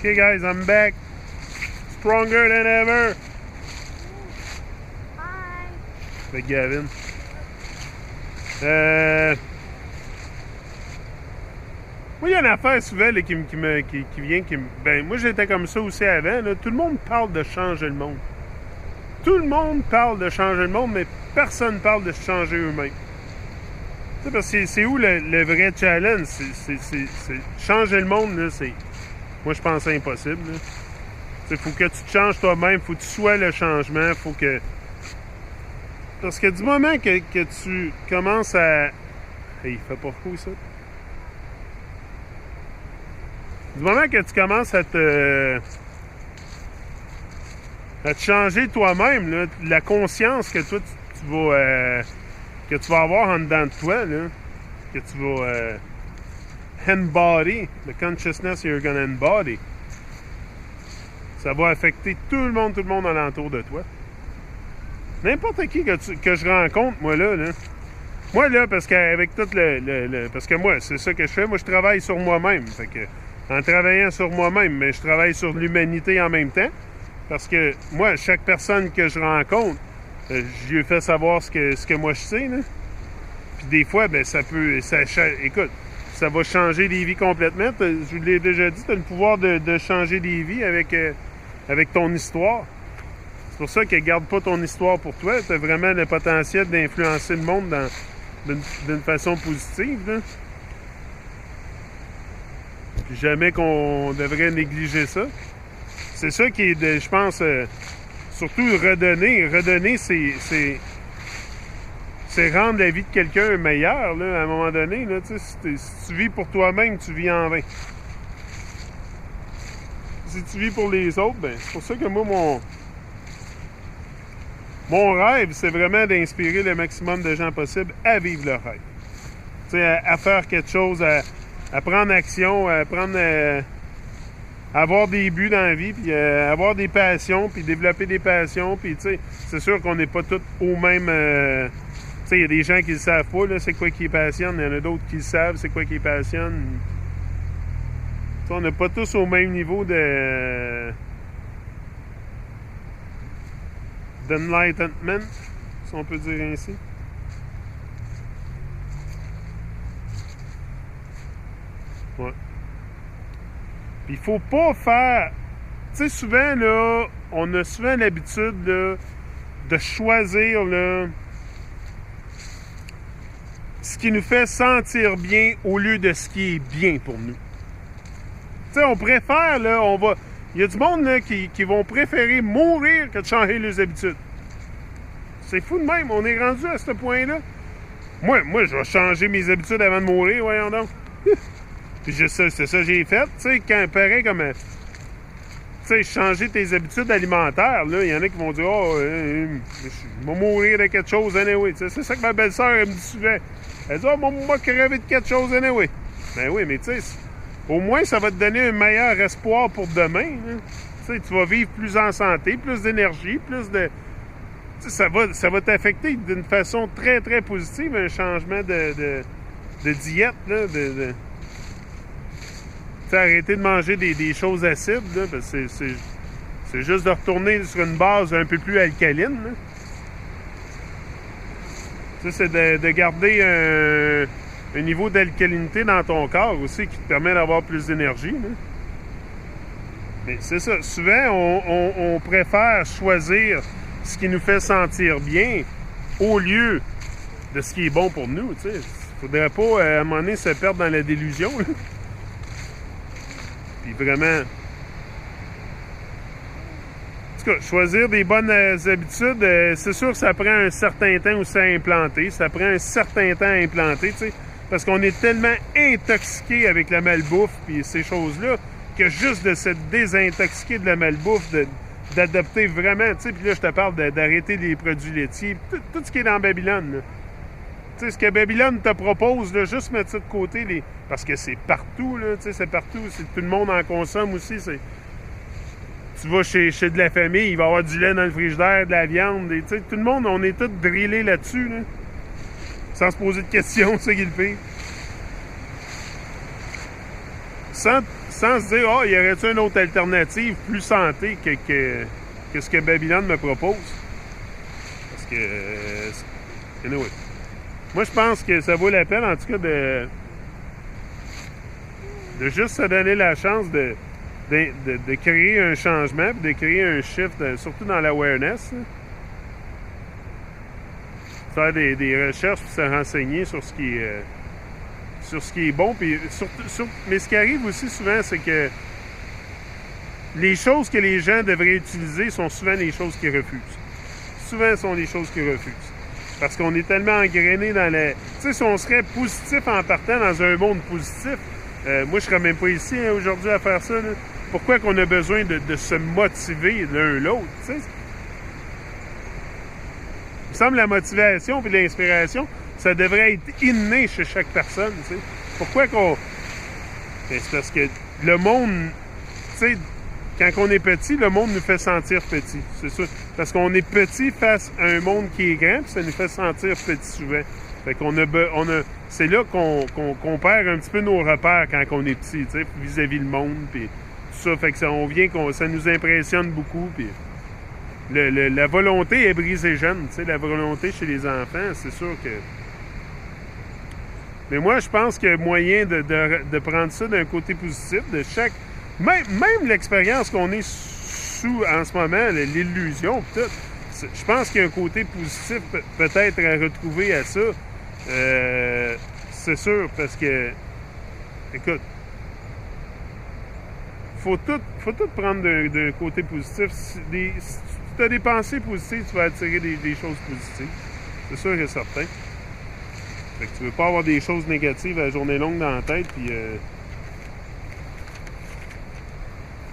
Hey guys, I'm back. Stronger than ever. Hi. Avec Gavin. Moi, il y a une affaire souvent là, qui vient. Ben, moi, j'étais comme ça aussi avant. Là. Tout le monde parle de changer le monde. Tout le monde parle de changer le monde, mais personne ne parle de se changer eux-mêmes. Tu sais, parce que c'est où le vrai challenge? C'est changer le monde, là, c'est... Moi, je pense que c'est impossible. Il faut que tu te changes toi-même, faut que tu sois le changement, faut que... Parce que du moment que tu commences à... Hey, il fait pas fou, ça. Du moment que tu commences à te changer toi-même, là, la conscience que toi, que tu vas avoir en dedans de toi, là, que tu vas embody, the consciousness you're gonna embody, ça va affecter tout le monde alentour de toi. N'importe qui que je rencontre, moi, là. Moi, là, parce qu'avec tout parce que moi, c'est ça que je fais. Moi, je travaille sur moi-même. Fait que, en travaillant sur moi-même, mais je travaille sur l'humanité en même temps. Parce que, moi, chaque personne que je rencontre, je lui fais savoir ce que moi je sais, là. Puis des fois, ben, écoute, ça va changer des vies complètement. Je vous l'ai déjà dit, tu as le pouvoir de changer des vies avec ton histoire. C'est pour ça que garde pas ton histoire pour toi. Tu as vraiment le potentiel d'influencer le monde d'une façon positive. Là. Puis jamais qu'on devrait négliger ça. C'est ça qui est, je pense, surtout redonner. Redonner, c'est rendre la vie de quelqu'un meilleure, là, à un moment donné. Là, si tu vis pour toi-même, tu vis en vain. Si tu vis pour les autres, ben, c'est pour ça que moi, mon rêve, c'est vraiment d'inspirer le maximum de gens possible à vivre leur rêve. Tu sais, à faire quelque chose, à prendre action, à avoir des buts dans la vie, puis avoir des passions, puis développer des passions. Puis, tu sais, c'est sûr qu'on n'est pas tous au même... tu sais, il y a des gens qui ne le savent pas, là, c'est quoi qui les passionne. Il y en a d'autres qui le savent, c'est quoi qui les passionne. T'sais, on n'est pas tous au même niveau d'enlightenment, si on peut dire ainsi. Ouais. Puis il faut pas faire... Tu sais, souvent, là, on a souvent l'habitude, là, de choisir, là, ce qui nous fait sentir bien au lieu de ce qui est bien pour nous. Tu sais, on préfère, là, il y a du monde là, qui vont préférer mourir que de changer leurs habitudes. C'est fou de même, on est rendu à ce point-là. Moi, je vais changer mes habitudes avant de mourir, voyons donc. Puis c'est ça que j'ai fait, tu sais, pareil comme... tu sais, changer tes habitudes alimentaires, là, il y en a qui vont dire « Oh, je vais mourir de quelque chose anyway. » C'est ça que ma belle-sœur, elle me dit souvent. Elle dit « Oh, moi, crever de quelque chose anyway. » Ben oui, mais tu sais... Au moins, ça va te donner un meilleur espoir pour demain. Tu sais, tu vas vivre plus en santé, plus d'énergie, plus de... Tu sais, ça va t'affecter d'une façon très, très positive, un changement de diète. Là, tu sais, arrêter de manger des choses acides, là, parce que c'est juste de retourner sur une base un peu plus alcaline. Là. Tu sais, c'est de garder un niveau d'alcalinité dans ton corps aussi qui te permet d'avoir plus d'énergie. Là. Mais c'est ça. Souvent, on préfère choisir ce qui nous fait sentir bien au lieu de ce qui est bon pour nous. Il ne faudrait pas, à un moment donné, se perdre dans la délusion. Là. Puis vraiment... En tout cas, choisir des bonnes habitudes, c'est sûr que ça prend un certain temps aussi à implanter. Ça prend un certain temps à implanter, tu sais. Parce qu'on est tellement intoxiqué avec la malbouffe et ces choses-là que juste de se désintoxiquer de la malbouffe, d'adopter vraiment, tu sais, puis là, je te parle d'arrêter les produits laitiers, tout ce qui est dans Babylone, là. Tu sais, ce que Babylone te propose, là, juste mettre ça de côté, parce que c'est partout, là, tu sais, c'est partout, tout le monde en consomme aussi, Tu vas chez de la famille, il va y avoir du lait dans le frigidaire, de la viande, tu sais, tout le monde, on est tous drillés là-dessus, là. Sans se poser de questions, c'est ça qui est le pire. sans se dire, oh, y aurait-il une autre alternative plus santé que ce que Babylone me propose? Parce que, anyway. Moi, je pense que ça vaut la peine, en tout cas, de juste se donner la chance de créer un changement, de créer un shift, surtout dans l'awareness. Faire des recherches puis se renseigner sur ce qui est bon. Puis mais ce qui arrive aussi souvent, c'est que les choses que les gens devraient utiliser sont souvent les choses qu'ils refusent. Souvent, sont les choses qu'ils refusent. Parce qu'on est tellement engrainé dans la... Tu sais, si on serait positif en partant dans un monde positif, moi, je serais même pas ici aujourd'hui à faire ça. Là. Pourquoi qu'on a besoin de se motiver l'un l'autre, tu sais? Il me semble que la motivation et l'inspiration, ça devrait être inné chez chaque personne, tu sais. Pourquoi qu'on... Ben, c'est parce que le monde, tu sais, quand on est petit, le monde nous fait sentir petit, c'est ça. Parce qu'on est petit face à un monde qui est grand, puis ça nous fait sentir petit souvent. Fait qu'on c'est là qu'on perd un petit peu nos repères quand on est petit, tu sais, vis-à-vis le monde, puis tout ça. Fait que ça nous impressionne beaucoup, puis la volonté est brisée jeune, tu sais, la volonté chez les enfants, c'est sûr que... Mais moi, je pense qu'il y a moyen de prendre ça d'un côté positif, de chaque... Même l'expérience qu'on est sous en ce moment, l'illusion, tout, je pense qu'il y a un côté positif peut-être à retrouver à ça. C'est sûr, parce que, écoute, faut tout prendre d'un côté positif. Si tu as des pensées positives, tu vas attirer des choses positives. C'est sûr et certain. Fait que tu veux pas avoir des choses négatives à la journée longue dans la tête, puis...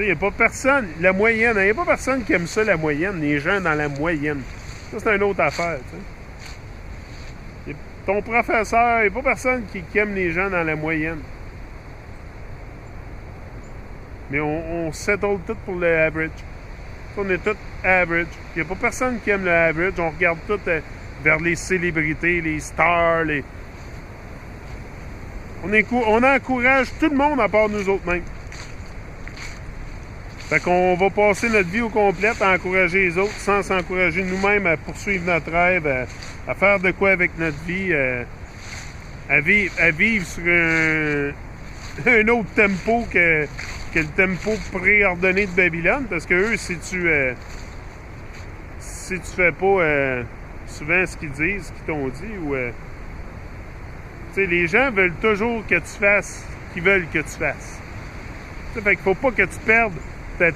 il n'y a pas personne, la moyenne, il n'y a pas personne qui aime ça, la moyenne, les gens dans la moyenne. Ça, c'est une autre affaire, tu sais. Ton professeur, il n'y a pas personne qui aime les gens dans la moyenne. Mais on settle tout pour le average. On est tous average. Il n'y a pas personne qui aime le average. On regarde tout vers les célébrités, les stars, On encourage tout le monde à part nous autres mêmes. Fait qu'on va passer notre vie au complet à encourager les autres sans s'encourager nous-mêmes à poursuivre notre rêve, à faire de quoi avec notre vie, à vivre sur un autre tempo que le tempo préordonné de Babylone. Parce que eux, si tu fais pas souvent ce qu'ils disent, ce qu'ils t'ont dit, ou tu sais, les gens veulent toujours que tu fasses ce qu'ils veulent que tu fasses. T'sais, fait qu'il faut pas que tu perdes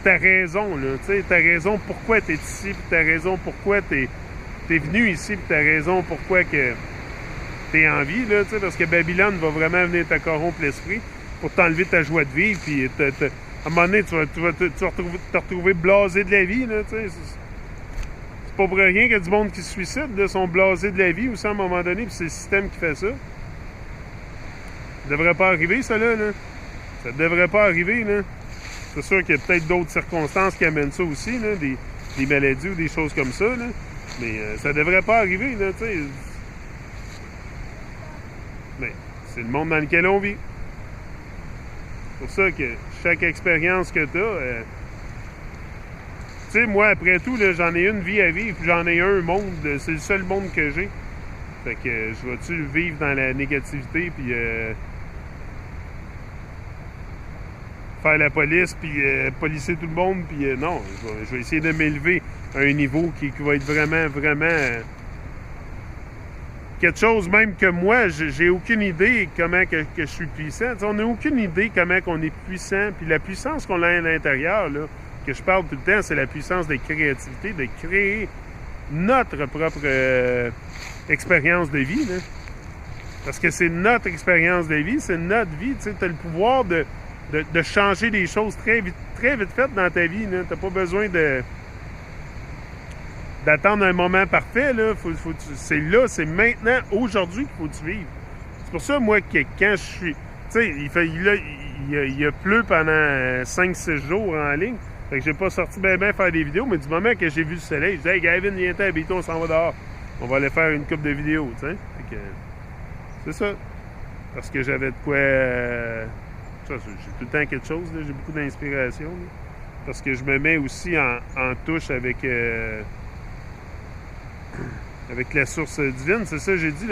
ta raison, là, tu sais, ta raison pourquoi tu es ici, puis ta raison pourquoi tu es venu ici, puis ta raison pourquoi que tu es en vie, là, tu sais, parce que Babylone va vraiment venir te corrompre l'esprit pour t'enlever ta joie de vivre, puis à un moment donné, tu vas te retrouver blasé de la vie, là, tu sais. C'est pas pour rien qu'il y a du monde qui se suicide, là, sont blasés de la vie aussi à un moment donné, puis c'est le système qui fait ça. Ça devrait pas arriver, ça, là. Ça devrait pas arriver, là. C'est sûr qu'il y a peut-être d'autres circonstances qui amènent ça aussi, là, des maladies ou des choses comme ça, là. Mais ça devrait pas arriver, là, tu sais. Mais c'est le monde dans lequel on vit. C'est pour ça que chaque expérience que tu as... tu sais, moi, après tout, là, j'en ai une vie à vivre, puis j'en ai un monde. C'est le seul monde que j'ai. Fait que je vais-tu vivre dans la négativité, puis... faire la police, puis policer tout le monde, puis non, je vais essayer de m'élever à un niveau qui va être vraiment, vraiment quelque chose même que moi, j'ai aucune idée comment que je suis puissant. T'sais, on n'a aucune idée comment qu'on est puissant, puis la puissance qu'on a à l'intérieur, là, que je parle tout le temps, c'est la puissance de créativité, de créer notre propre expérience de vie, là. Parce que c'est notre expérience de vie, c'est notre vie, tu as le pouvoir de changer des choses très vite faites dans ta vie. Tu n'as pas besoin d'attendre un moment parfait. Là. C'est là, c'est maintenant, aujourd'hui qu'il faut que tu vives. C'est pour ça, moi, que quand je suis... Tu sais, il a plu pendant 5-6 jours en ligne. Fait que j'ai pas sorti bien faire des vidéos, mais du moment que j'ai vu le soleil, je dis « Hey, Gavin, viens-t'en, habite-toi, on s'en va dehors. On va aller faire une couple de vidéos. » tu sais. Fait que c'est ça. Parce que j'avais de quoi... Ça, j'ai tout le temps quelque chose, là. J'ai beaucoup d'inspiration. Là. Parce que je me mets aussi en touche avec la source divine. C'est ça, j'ai dit,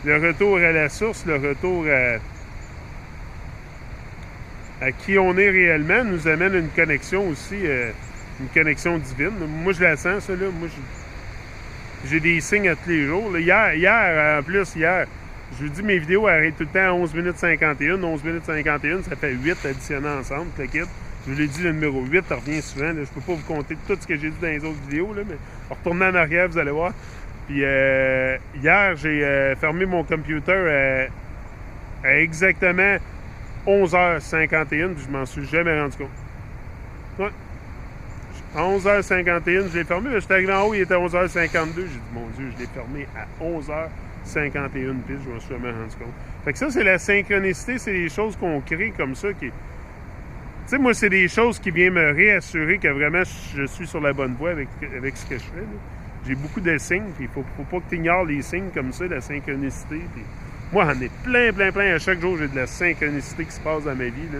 le retour à la source, le retour à qui on est réellement nous amène une connexion aussi, une connexion divine. Moi, je la sens, ça, là. Moi, j'ai des signes à tous les jours. Là. Hier, en plus, je vous dis, mes vidéos arrêtent tout le temps à 11 minutes 51. 11 minutes 51, ça fait 8 additionnés ensemble, le kit. Je vous l'ai dit, le numéro 8 revient souvent. Là. Je peux pas vous compter tout ce que j'ai dit dans les autres vidéos, là, mais retournez en arrière, vous allez voir. Puis hier, j'ai fermé mon computer à exactement 11h51, puis je m'en suis jamais rendu compte. Ouais. À 11h51, je l'ai fermé. Je suis arrivé en haut, il était 11h52. J'ai dit, mon Dieu, je l'ai fermé à 11h51, puis je m'en suis jamais rendu compte. Fait que ça, c'est la synchronicité, c'est des choses qu'on crée comme ça qui... Tu sais, moi, c'est des choses qui viennent me réassurer que vraiment je suis sur la bonne voie avec ce que je fais. Là. J'ai beaucoup de signes, puis il faut pas que tu ignores les signes comme ça, la synchronicité. Puis moi, j'en ai plein. À chaque jour, j'ai de la synchronicité qui se passe dans ma vie. Là.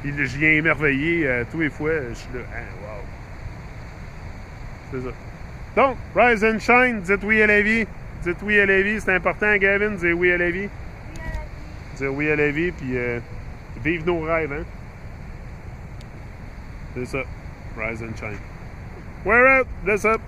Puis je viens émerveiller tous les fois. Je suis là, ah, wow. C'est ça. Donc, rise and shine, dites oui à la vie. Dites oui à la vie, c'est important, Gavin, dire oui à la vie. Oui à la vie. Dire oui à la vie, puis vivre nos rêves, hein. C'est ça. Rise and shine. We're out. That's up.